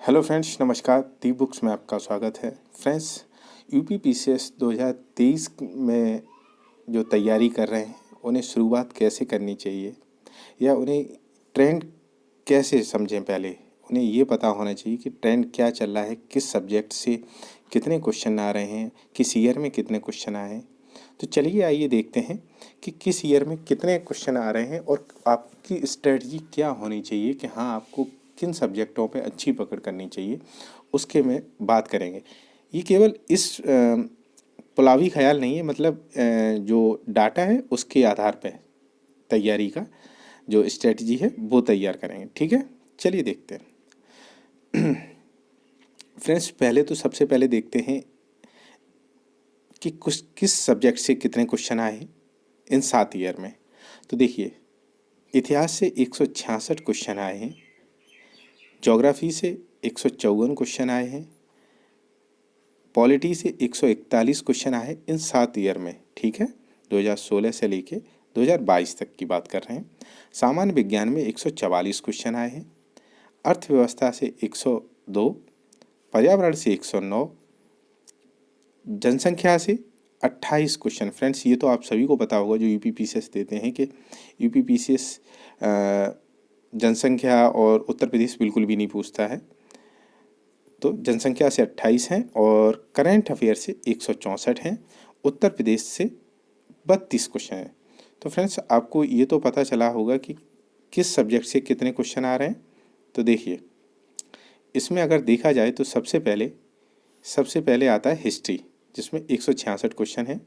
Hello friends, नमस्कार। दी books में आपका स्वागत है। फ्रेंड्स, यूपी पीसीएस 2023 में जो तैयारी कर रहे हैं उन्हें शुरुआत कैसे करनी चाहिए या उन्हें ट्रेंड कैसे समझें। पहले उन्हें ये पता होना चाहिए कि ट्रेंड क्या चल रहा है, किस सब्जेक्ट से कितने क्वेश्चन आ रहे हैं, किस ईयर में कितने क्वेश्चन आए हैं। तो चलिए आइए देखते हैं कि किस ईयर में कितने क्वेश्चन आ रहे हैं और आपकी स्ट्रेटजी क्या होनी चाहिए कि हाँ, आपको किन सब्जेक्टों पे अच्छी पकड़ करनी चाहिए, उसके में बात करेंगे। ये केवल इस पुलावी ख्याल नहीं है, मतलब जो डाटा है उसके आधार पे तैयारी का जो स्ट्रेटजी है वो तैयार करेंगे। ठीक है, चलिए देखते हैं। फ्रेंड्स, पहले तो सबसे पहले देखते हैं कि कुछ किस सब्जेक्ट से कितने क्वेश्चन आए हैं इन 7 ईयर में। तो देखिए, इतिहास से 166 क्वेश्चन आए हैं, ज्योग्राफी से 154 क्वेश्चन आए हैं, पॉलिटी से 141 क्वेश्चन आए इन 7 ईयर में। ठीक है, 2016 से लेके 2022 तक की बात कर रहे हैं। सामान्य विज्ञान में 144 क्वेश्चन आए हैं, अर्थव्यवस्था से 102, पर्यावरण से 109, जनसंख्या से 28 क्वेश्चन। फ्रेंड्स, ये तो आप सभी को पता होगा जो यूपीपीसीएस देते हैं कि यूपीपीसीएस जनसंख्या और उत्तर प्रदेश बिल्कुल भी नहीं पूछता है। तो जनसंख्या से 28 हैं और करंट अफेयर से 164 हैं, उत्तर प्रदेश से 32 क्वेश्चन हैं। तो फ्रेंड्स, आपको ये तो पता चला होगा कि किस सब्जेक्ट से कितने क्वेश्चन आ रहे हैं। तो देखिए, इसमें अगर देखा जाए तो सबसे पहले आता है हिस्ट्री, जिसमें 166 क्वेश्चन है।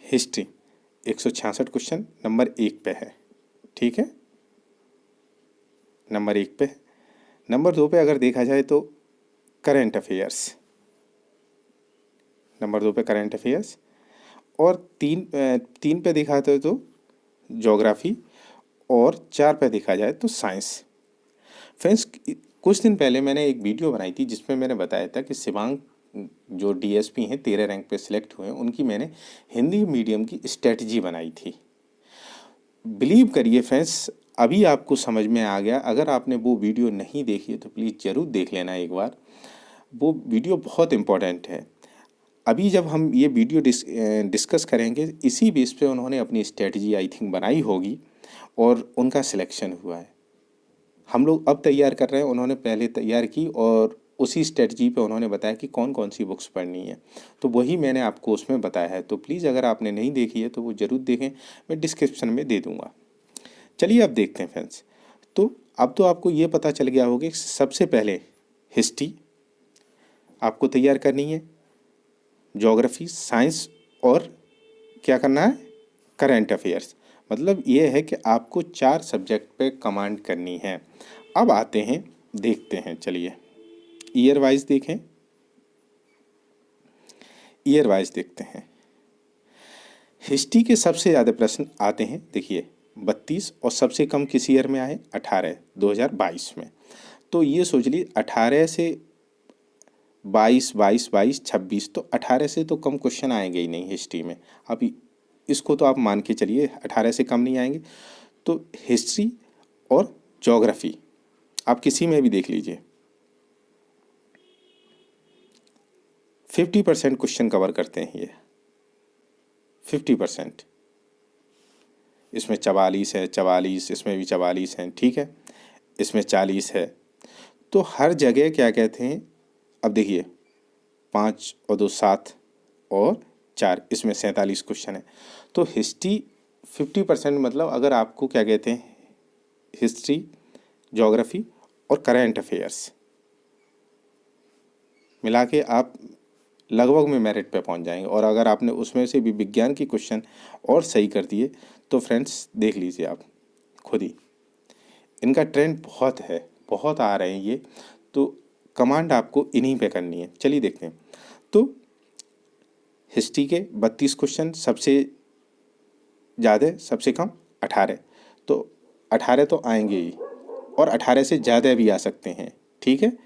हिस्ट्री 166 क्वेश्चन नंबर 1 पे है। ठीक है, नंबर 1 पे। नंबर 2 पे अगर देखा जाए तो करंट अफेयर्स, नंबर 2 पे करंट अफेयर्स। और तीन पे देखा जाए तो ज्योग्राफी, और 4 पे देखा जाए तो साइंस। फ्रेंड्स, कुछ दिन पहले मैंने एक वीडियो बनाई थी जिसमें मैंने बताया था कि शिवांग जो डीएसपी हैं 13 रैंक पे सिलेक्ट हुए हैं, उनकी मैंने हिंदी मीडियम की स्ट्रेटजी बनाई थी। बिलीव करिए फ्रेंड्स, अभी आपको समझ में आ गया। अगर आपने वो वीडियो नहीं देखी है तो प्लीज़ ज़रूर देख लेना एक बार। वो वीडियो बहुत इम्पोर्टेंट है। अभी जब हम ये वीडियो डिस्कस करेंगे, इसी बेस पे उन्होंने अपनी स्ट्रेटजी आई थिंक बनाई होगी और उनका सिलेक्शन हुआ है। हम लोग अब तैयार कर रहे हैं, उन्होंने पहले तैयार की और उसी स्ट्रेटजी पे उन्होंने बताया कि कौन कौन सी बुक्स पढ़नी है। तो वही मैंने आपको उसमें बताया है। तो प्लीज़ अगर आपने नहीं देखी है तो वो ज़रूर देखें, मैं डिस्क्रिप्शन में दे दूँगा। चलिए अब देखते हैं फ्रेंड्स। तो अब तो आपको ये पता चल गया होगा कि सबसे पहले हिस्ट्री आपको तैयार करनी है, ज्योग्राफी, साइंस और क्या करना है, करंट अफेयर्स। मतलब ये है कि आपको 4 सब्जेक्ट पे कमांड करनी है। अब आते हैं, देखते हैं। चलिए ईयर वाइज देखें, ईयर वाइज देखते हैं। हिस्ट्री के सबसे ज़्यादा प्रश्न आते हैं, देखिए 32, और सबसे कम किस ईयर में आए, 18, 2022 में। तो ये सोच लीजिए 18 से 22, 22, 22, 26, तो 18 से तो कम क्वेश्चन आएंगे ही नहीं हिस्ट्री में। अब इसको तो आप मान के चलिए 18 से कम नहीं आएंगे। तो हिस्ट्री और ज्योग्राफी आप किसी में भी देख लीजिए, 50% क्वेश्चन कवर करते हैं ये, 50%। इसमें 44 है, 44, इसमें भी 44 हैं। ठीक है, इसमें 40 है। तो हर जगह क्या कहते हैं, अब देखिए 5 और 2 7 और 4, इसमें 47 क्वेश्चन है। तो हिस्ट्री 50%, मतलब अगर आपको क्या कहते हैं, हिस्ट्री, ज्योग्राफी और करंट अफेयर्स मिला के आप लगभग में मेरिट पे पहुंच जाएंगे। और अगर आपने उसमें से भी विज्ञान की क्वेश्चन और सही कर दिए तो फ्रेंड्स देख लीजिए आप खुद ही, इनका ट्रेंड बहुत है, बहुत आ रहे हैं ये। तो कमांड आपको इन्हीं पे करनी है। चलिए देखते हैं। तो हिस्ट्री के 32 क्वेश्चन, सबसे ज़्यादा सबसे कम 18। तो 18 तो आएंगे ही, और 18 से ज़्यादा भी आ सकते हैं। ठीक है,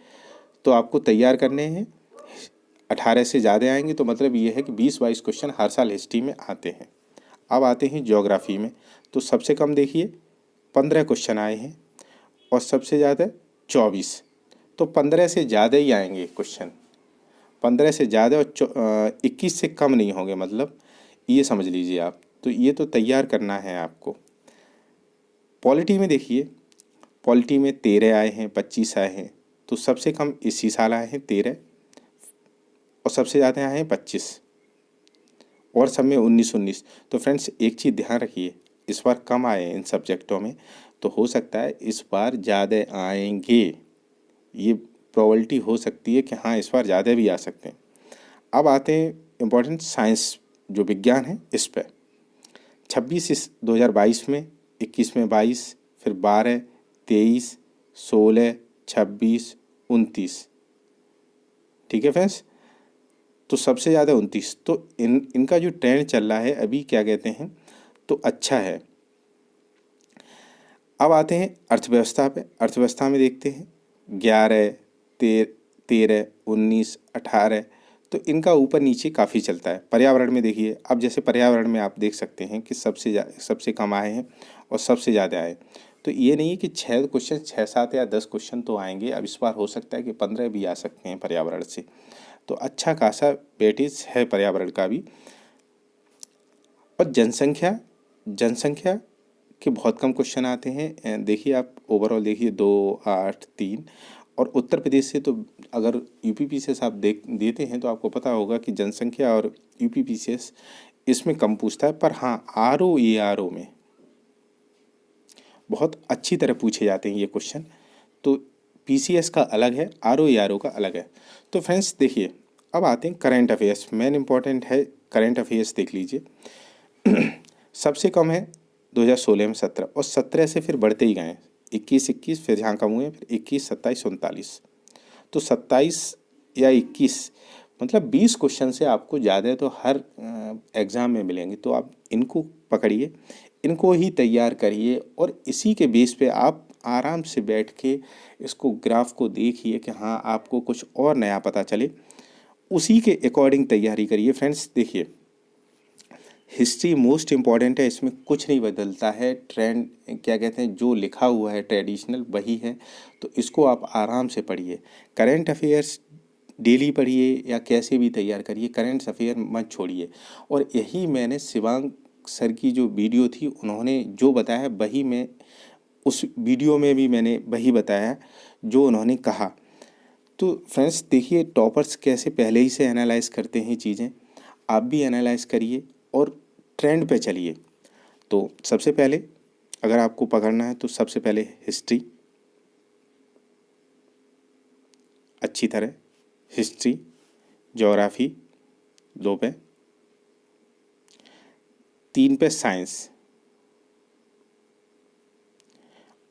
तो आपको तैयार करने हैं। 18 से ज़्यादा आएंगे तो मतलब ये है कि 20-22 क्वेश्चन हर साल हिस्ट्री में आते हैं। अब आते हैं ज्योग्राफी में। तो सबसे कम देखिए 15 क्वेश्चन आए हैं, और सबसे ज़्यादा 24, तो 15 से ज़्यादा ही आएंगे क्वेश्चन, 15 से ज़्यादा और 21 से कम नहीं होंगे, मतलब ये समझ लीजिए आप। तो ये तो तैयार करना है आपको। पॉलिटी में देखिए, पॉलिटी में 13 आए हैं, 25 आए हैं, तो सबसे कम इसी साल आए हैं 13 और सबसे ज़्यादा आए हैं 25 और सब में 19। तो फ्रेंड्स एक चीज़ ध्यान रखिए, इस बार कम आए हैं इन सब्जेक्टों में, तो हो सकता है इस बार ज़्यादा आएंगे, ये प्रोबेबिलिटी हो सकती है कि हाँ इस बार ज़्यादा भी आ सकते हैं। अब आते हैं इम्पोर्टेंट साइंस जो विज्ञान है इस पर। 26 इस 2022 में, 21 में 22, फिर 12, 23, 16, 26, 29। ठीक है फ्रेंड्स, तो सबसे ज़्यादा 29। तो इनका जो ट्रेंड चल रहा है अभी क्या कहते हैं, तो अच्छा है। अब आते हैं अर्थव्यवस्था पे। अर्थव्यवस्था में देखते हैं 11, 13, 19, 18, तो इनका ऊपर नीचे काफ़ी चलता है। पर्यावरण में देखिए, अब जैसे पर्यावरण में आप देख सकते हैं कि सबसे कम आए हैं और सबसे ज़्यादा आए। तो ये नहीं है कि 6 क्वेश्चन, 6, 7 या 10 क्वेश्चन तो आएंगे, अब इस बार हो सकता है कि 15 भी आ सकते हैं पर्यावरण से। तो अच्छा खासा वेटेज है पर्यावरण का भी। और जनसंख्या, जनसंख्या के बहुत कम क्वेश्चन आते हैं। देखिए आप ओवरऑल देखिए 2, 8, 3, और उत्तर प्रदेश से तो अगर यूपीपीसीएस आप देते हैं तो आपको पता होगा कि जनसंख्या और यूपीपीसीएस इसमें कम पूछता है, पर हाँ आरओ में बहुत अच्छी तरह पूछे जाते हैं ये क्वेश्चन। तो पीसीएस का अलग है, आरओ का अलग है। तो फ्रेंड्स देखिए, अब आते हैं करंट अफेयर्स। मेन इंपॉर्टेंट है करंट अफेयर्स, देख लीजिए। सबसे कम है 2016 में 17, और 17 से फिर बढ़ते ही गए, 21, फिर जहाँ कम हुए फिर 21, 27, 39। तो 27 या 21 मतलब 20 क्वेश्चन से आपको ज़्यादा तो हर एग्ज़ाम में मिलेंगे। तो आप इनको पकड़िए, इनको ही तैयार करिए, और इसी के बेस पे आप आराम से बैठ के इसको ग्राफ को देखिए कि हाँ आपको कुछ और नया पता चले, उसी के अकॉर्डिंग तैयारी करिए। फ्रेंड्स देखिए, हिस्ट्री मोस्ट इम्पॉर्टेंट है, इसमें कुछ नहीं बदलता है। ट्रेंड क्या कहते हैं, जो लिखा हुआ है ट्रेडिशनल वही है, तो इसको आप आराम से पढ़िए। करंट अफेयर्स डेली पढ़िए या कैसे भी तैयार करिए, करंट अफेयर मत छोड़िए। और यही मैंने शिवांग सर की जो वीडियो थी उन्होंने जो बताया वही मैं उस वीडियो में भी मैंने वही बताया जो उन्होंने कहा। तो फ्रेंड्स देखिए, टॉपर्स कैसे पहले ही से एनालाइज करते हैं चीज़ें, आप भी एनालाइज करिए और ट्रेंड पे चलिए। तो सबसे पहले अगर आपको पकड़ना है तो सबसे पहले हिस्ट्री, अच्छी तरह हिस्ट्री, ज्योग्राफी 2 पे, 3 पे साइंस,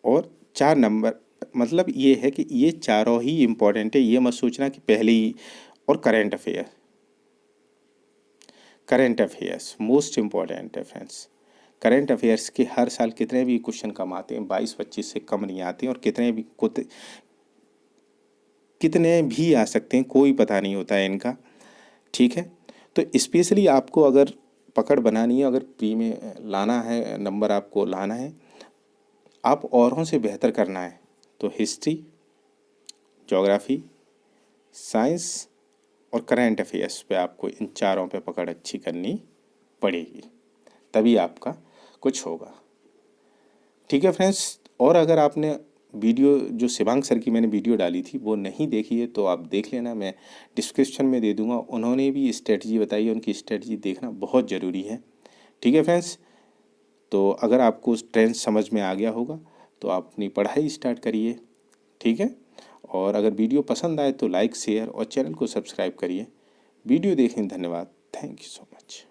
और 4 नंबर, मतलब ये है कि ये चारों ही इम्पोर्टेंट है, ये मत सोचना कि पहले ही। और current affair, current affairs most important है फ्रेंड्स। करंट अफेयर्स के हर साल कितने भी क्वेश्चन कम आते हैं, 22-25 से कम नहीं आते हैं, और कितने भी आ सकते हैं, कोई पता नहीं होता है इनका। ठीक है, तो स्पेशली आपको अगर पकड़ बनानी है, अगर प्री में लाना है, नंबर आपको लाना है, आप औरों से बेहतर करना है, तो हिस्ट्री, ज्योग्राफी, साइंस और करंट अफेयर्स पे आपको इन चारों पे पकड़ अच्छी करनी पड़ेगी, तभी आपका कुछ होगा। ठीक है फ्रेंड्स, और अगर आपने वीडियो जो शिवांग सर की मैंने वीडियो डाली थी वो नहीं देखी है तो आप देख लेना, मैं डिस्क्रिप्शन में दे दूंगा। उन्होंने भी स्ट्रेटजी बताई है, उनकी स्ट्रेटजी देखना बहुत ज़रूरी है। ठीक है फ्रेंड्स, तो अगर आपको ट्रेंड समझ में आ गया होगा तो आप अपनी पढ़ाई स्टार्ट करिए। ठीक है, और अगर वीडियो पसंद आए तो लाइक, शेयर और चैनल को सब्सक्राइब करिए। वीडियो देखने धन्यवाद। Thank you so much.